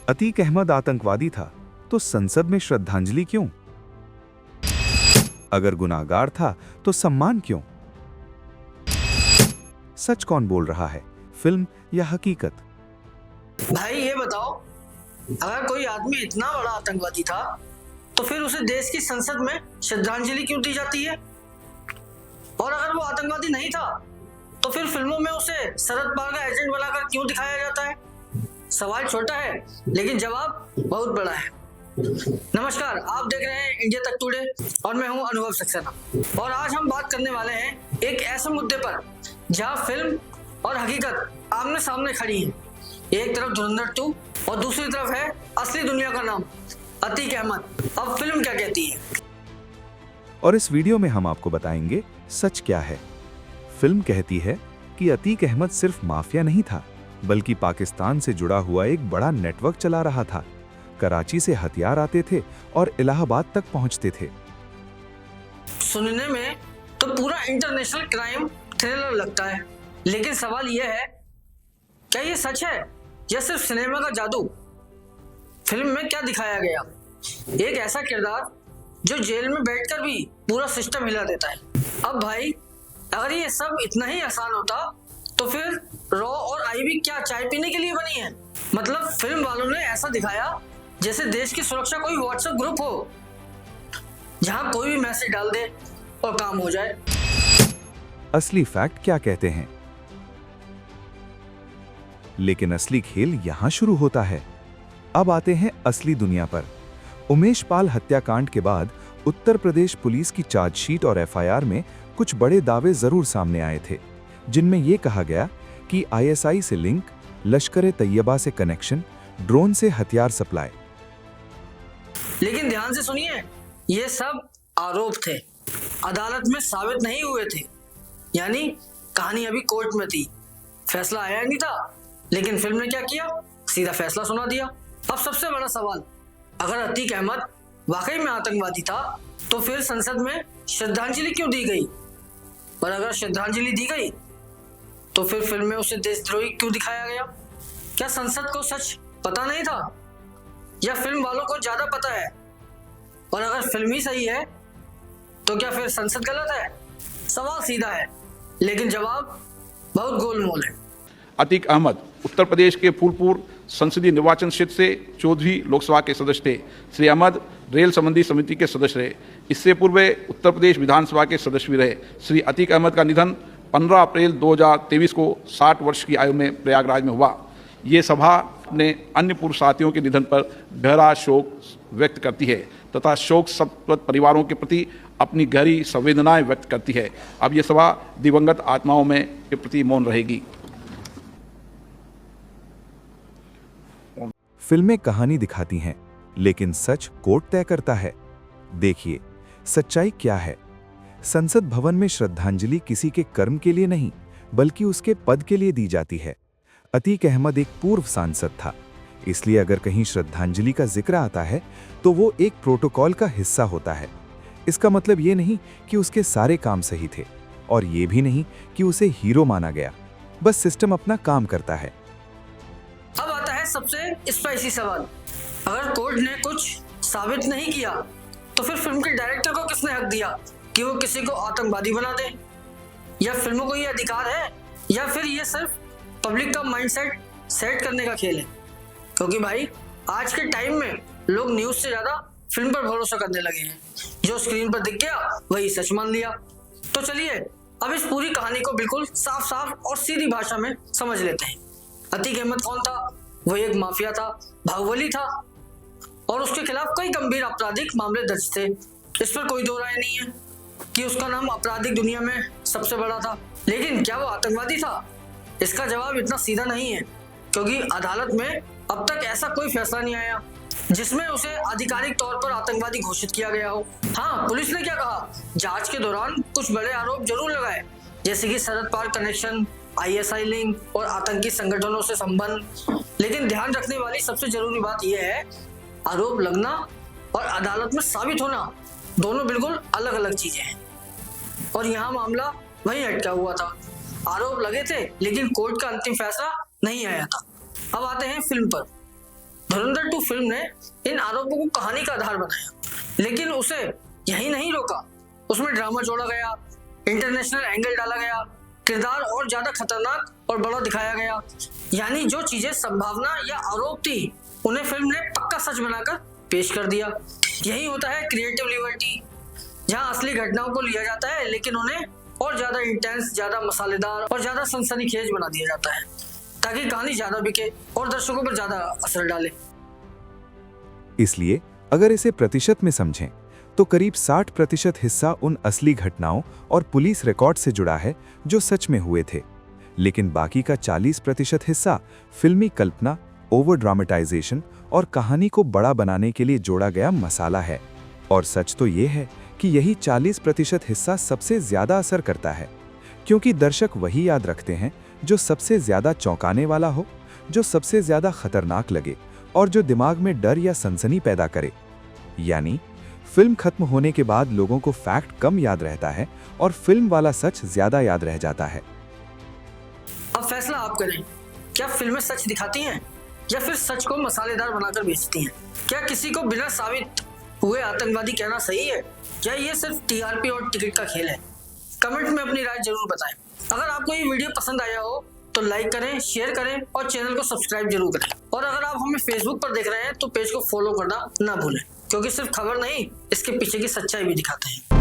अतीक अहमद आतंकवादी था तो संसद में श्रद्धांजलि क्यों? अगर गुनाहगार था तो सम्मान क्यों? सच कौन बोल रहा है, फिल्म या हकीकत? भाई ये बताओ, अगर कोई आदमी इतना बड़ा आतंकवादी था तो फिर उसे देश की संसद में श्रद्धांजलि क्यों दी जाती है? और अगर वो आतंकवादी नहीं था तो फिर फिल्मों में उसे शरद पवार का एजेंट बनाकर क्यों दिखाया जाता है? सवाल छोटा है लेकिन जवाब बहुत बड़ा है। नमस्कार, आप देख रहे हैं इंडिया तक टुडे और मैं हूं अनुभव सक्सेना। और आज हम बात करने वाले हैं एक ऐसे मुद्दे पर जहां फिल्म और हकीकत आमने सामने खड़ी है। एक तरफ धुरंधर 2 और दूसरी तरफ है असली दुनिया का नाम अतीक अहमद। अब फिल्म क्या कहती है? और इस वीडियो में हम आपको बताएंगे सच क्या है। फिल्म कहती है कि अतीक अहमद सिर्फ माफिया नहीं था, बल्कि पाकिस्तान से जुड़ा हुआ एक बड़ा नेटवर्क चला रहा था। कराची से हथियार आते थे और इलाहाबाद तक पहुंचते थे। सुनने में तो पूरा इंटरनेशनल क्राइम थ्रिलर लगता है, लेकिन सवाल यह है, क्या ये सच है या सिर्फ सिनेमा का जादू? फिल्म में क्या दिखाया गया? एक ऐसा किरदार जो जेल में बैठकर भी पूरा सिस्टम हिला देता है। अब भाई, अगर ये सब इतना ही आसान होता तो फिर रॉ और आईवी क्या चाय पीने के लिए बनी है? मतलब फिल्म वालों ने ऐसा दिखाया जैसे देश की सुरक्षा कोई व्हाट्सएप ग्रुप हो जहां कोई भी मैसेज डाल दे और काम हो जाए। असली फैक्ट क्या कहते हैं? लेकिन असली खेल यहां शुरू होता है। अब आते हैं असली दुनिया पर। उमेश पाल हत्याकांड के बाद उत्तर प्रदेश पुलिस की चार्जशीट और एफआईआर में कुछ बड़े दावे जरूर सामने आए थे, जिनमें यह कहा गया कि आईएसआई से लिंक, लश्कर-ए-तैयबा से कनेक्शन, ड्रोन से हथियार सप्लाई। लेकिन ध्यान से सुनिए, ये सब आरोप थे, अदालत में साबित नहीं हुए थे। यानी कहानी अभी कोर्ट में थी, फैसला आया नहीं था, लेकिन फिल्म ने क्या किया, सीधा फैसला सुना दिया। अब सबसे बड़ा सवाल, अगर अतीक अहमद वाकई में आतंकवादी था तो फिर संसद में श्रद्धांजलि क्यों दी गई? और अगर श्रद्धांजलि दी गई तो फिर फिल्म में उसे देशद्रोही क्यों दिखाया गया? क्या संसद को सच पता नहीं था या फिल्म वालों को ज्यादा पता है? और अगर फिल्म ही सही है तो क्या फिर संसद गलत है? सवाल सीधा है लेकिन जवाब बहुत गोलमोल है। अतीक अहमद उत्तर प्रदेश के फूलपुर संसदीय निर्वाचन क्षेत्र से 14वीं लोकसभा के सदस्य थे। श्री अहमद रेल संबंधी समिति के सदस्य रहे। इससे पूर्व उत्तर प्रदेश विधानसभा के सदस्य भी रहे। श्री अतीक अहमद का निधन 15 अप्रैल 2023 को 60 वर्ष की आयु में प्रयागराज में हुआ। ये सभा ने अन्य पूर्व साथियों के निधन पर गहरा शोक व्यक्त करती है तथा शोक संतप्त परिवारों के प्रति अपनी गहरी संवेदनाएं व्यक्त करती है। अब ये सभा दिवंगत आत्माओं में के प्रति मौन रहेगी। फिल्में कहानी दिखाती हैं, लेकिन सच कोर्ट तय करता है। देखिए, सच्चाई क्या है। संसद भवन में श्रद्धांजलि किसी के कर्म के लिए नहीं, बल्कि उसके पद के लिए दी जाती है। अतीक अहमद एक पूर्व सांसद था, इसलिए अगर कहीं श्रद्धांजलि का जिक्र आता है तो वो एक प्रोटोकॉल का हिस्सा होता है। इसका मतलब ये नहीं कि उसके सारे काम सही थे, और ये भी नहीं कि उसे हीरो माना गया। बस सिस्टम अपना काम करता है। अब आता है सबसे स्पाइसी सवाल, अगर कोर्ट ने कुछ साबित नहीं किया तो फिर फिल्म के डायरेक्टर को किसने हक दिया कि वो किसी को आतंकवादी बना दे? या फिल्मों को ये अधिकार है या फिर ये सिर्फ पब्लिक का माइंडसेट सेट करने का खेल है? क्योंकि भाई, आज के टाइम में लोग न्यूज से ज्यादा फिल्म पर भरोसा करने लगे हैं। जो स्क्रीन पर दिख गया वही सच मान लिया। तो चलिए अब इस पूरी कहानी को बिल्कुल साफ साफ और सीधी भाषा में समझ लेते हैं। अतीक अहमद कौन था? वो एक माफिया था, बाहुबली था, और उसके खिलाफ कई गंभीर आपराधिक मामले दर्ज थे। इस पर कोई दो राय नहीं है कि उसका नाम आपराधिक दुनिया में सबसे बड़ा था। लेकिन क्या वो आतंकवादी था? इसका जवाब इतना सीधा नहीं है, क्योंकि अदालत में अब तक ऐसा कोई फैसला नहीं आया जिसमें उसे आधिकारिक तौर पर आतंकवादी घोषित किया गया हो। हाँ, पुलिस ने क्या कहा, जांच के दौरान कुछ बड़े आरोप जरूर लगाए, जैसे कि Sharad Pawar connection, ISI link और आतंकी संगठनों से संबंध। लेकिन ध्यान रखने वाली सबसे जरूरी बात यह है, आरोप लगना और अदालत में साबित होना दोनों बिल्कुल अलग अलग चीजें हैं। और यहाँ मामला वहीं अटका हुआ था। आरोप लगे थे लेकिन कोर्ट का अंतिम फैसला नहीं आया था। अब आते हैं फिल्म पर। धुरंधर 2 फिल्म ने इन आरोपों को कहानी का आधार बनाया, लेकिन उसे यही नहीं रोका। उसमें ड्रामा जोड़ा गया, इंटरनेशनल एंगल डाला गया, किरदार और ज्यादा खतरनाक और बड़ा दिखाया गया। यानी जो चीजें संभावना या आरोप थी, उन्हें फिल्म ने पक्का सच बनाकर पेश कर दिया। यही होता है क्रिएटिव लिबर्टी, जहां असली घटनाओं को लिया जाता है लेकिन उन्हें और ज्यादा इंटेंस, ज्यादा मसालेदार और ज्यादा सनसनीखेज बना दिया जाता है, ताकि कहानी ज्यादा बिके और दर्शकों पर ज्यादा असर डाले। इसलिए अगर इसे प्रतिशत में समझें तो करीब 60% हिस्सा उन असली घटनाओं और पुलिस रिकॉर्ड से जुड़ा है जो सच में हुए थे, लेकिन बाकी का 40% हिस्सा फिल्मी कल्पना, ओवर ड्रामेटाइजेशन और कहानी को बड़ा बनाने के लिए जोड़ा गया मसाला है। और सच तो ये है कि यही 40% हिस्सा सबसे ज्यादा असर करता है, क्योंकि दर्शक वही याद रखते हैं जो सबसे ज्यादा चौंकाने वाला हो, जो सबसे ज्यादा खतरनाक लगे और जो दिमाग में डर या सनसनी पैदा करे। यानी फिल्म खत्म होने के बाद लोगों को फैक्ट कम याद रहता है और फिल्म वाला सच ज्यादा याद रह जाता है। अब फैसला आप करें, क्या फिल्में सच दिखाती हैं या फिर सच को मसालेदार बनाकर बेचती हैं? क्या किसी को बिना साबित हुए आतंकवादी कहना सही है या ये सिर्फ टीआरपी और टिकट का खेल है? कमेंट में अपनी राय जरूर बताएं। अगर आपको ये वीडियो पसंद आया हो तो लाइक करें, शेयर करें और चैनल को सब्सक्राइब जरूर करें। और अगर आप हमें फेसबुक पर देख रहे हैं तो पेज को फॉलो करना ना भूलें, क्योंकि सिर्फ खबर नहीं, इसके पीछे की सच्चाई भी दिखाते हैं।